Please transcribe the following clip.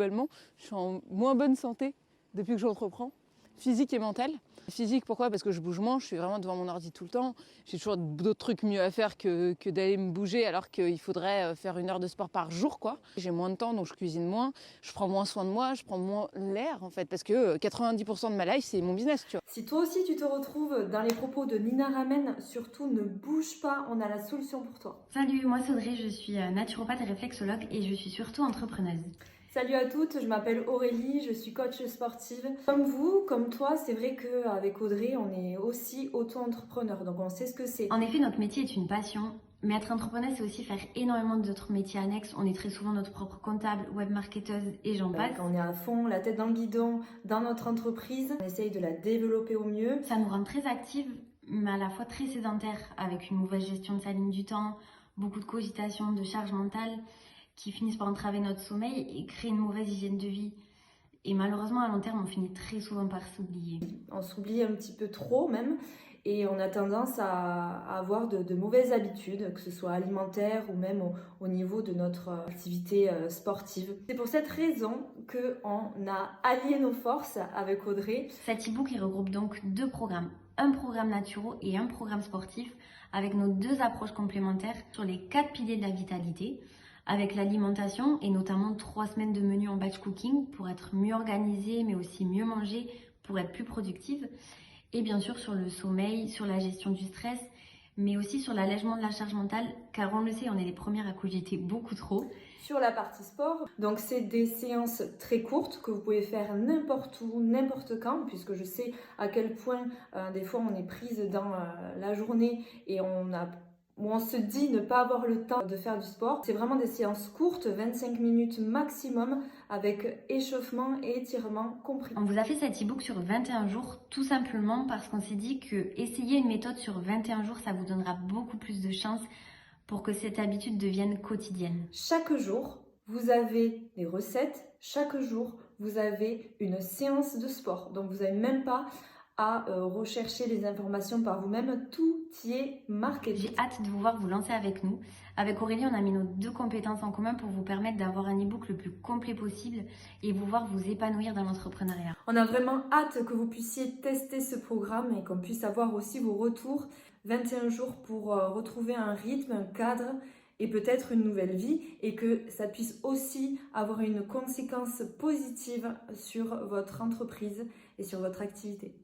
Globalement, je suis en moins bonne santé depuis que j'entreprends, physique et mentale. Physique, pourquoi? Parce que je bouge moins, je suis vraiment devant mon ordi tout le temps. J'ai toujours d'autres trucs mieux à faire que d'aller me bouger, alors qu'il faudrait faire 1 heure de sport par jour, quoi. J'ai moins de temps, donc je cuisine moins, je prends moins soin de moi, je prends moins l'air, en fait, parce que 90% de ma life, c'est mon business, tu vois. Si toi aussi tu te retrouves dans les propos de Nina Ramen, surtout ne bouge pas, on a la solution pour toi. Salut, moi c'est Audrey, je suis naturopathe et réflexologue et je suis surtout entrepreneuse. Salut à toutes, je m'appelle Aurélie, je suis coach sportive. Comme vous, comme toi, c'est vrai qu'avec Audrey, on est aussi auto-entrepreneur, donc on sait ce que c'est. En effet, notre métier est une passion, mais être entrepreneur, c'est aussi faire énormément d'autres métiers annexes. On est très souvent notre propre comptable, webmarketeuse et j'en passe. On est à fond, la tête dans le guidon, dans notre entreprise, on essaye de la développer au mieux. Ça nous rend très actives, mais à la fois très sédentaires, avec une mauvaise gestion de sa ligne du temps, beaucoup de cogitation, de charge mentale, qui finissent par entraver notre sommeil et créer une mauvaise hygiène de vie. Et malheureusement, à long terme, on finit très souvent par s'oublier. On s'oublie un petit peu trop même, et on a tendance à avoir de mauvaises habitudes, que ce soit alimentaires ou même au niveau de notre activité sportive. C'est pour cette raison qu'on a allié nos forces avec Audrey. Cet e-book, il regroupe donc 2 programmes, un programme naturo et un programme sportif, avec nos 2 approches complémentaires sur les 4 piliers de la vitalité, avec l'alimentation et notamment 3 semaines de menu en batch cooking pour être mieux organisée mais aussi mieux manger pour être plus productive. Et bien sûr sur le sommeil, sur la gestion du stress, mais aussi sur l'allègement de la charge mentale, car on le sait, on est les premières à cogiter beaucoup trop. Sur la partie sport, donc c'est des séances très courtes que vous pouvez faire n'importe où, n'importe quand, puisque je sais à quel point des fois on est prise dans la journée et on se dit ne pas avoir le temps de faire du sport. C'est vraiment des séances courtes, 25 minutes maximum, avec échauffement et étirement compris. On vous a fait cet e-book sur 21 jours, tout simplement parce qu'on s'est dit que essayer une méthode sur 21 jours, ça vous donnera beaucoup plus de chances pour que cette habitude devienne quotidienne. Chaque jour, vous avez des recettes. Chaque jour, vous avez une séance de sport. Donc, vous n'avez même pas à rechercher les informations par vous-même. Tout y est marqué. J'ai hâte de vous voir vous lancer avec nous. Avec Aurélie, on a mis nos 2 compétences en commun pour vous permettre d'avoir un e-book le plus complet possible et vous voir vous épanouir dans l'entrepreneuriat. On a vraiment hâte que vous puissiez tester ce programme et qu'on puisse avoir aussi vos retours. 21 jours pour retrouver un rythme, un cadre et peut-être une nouvelle vie, et que ça puisse aussi avoir une conséquence positive sur votre entreprise et sur votre activité.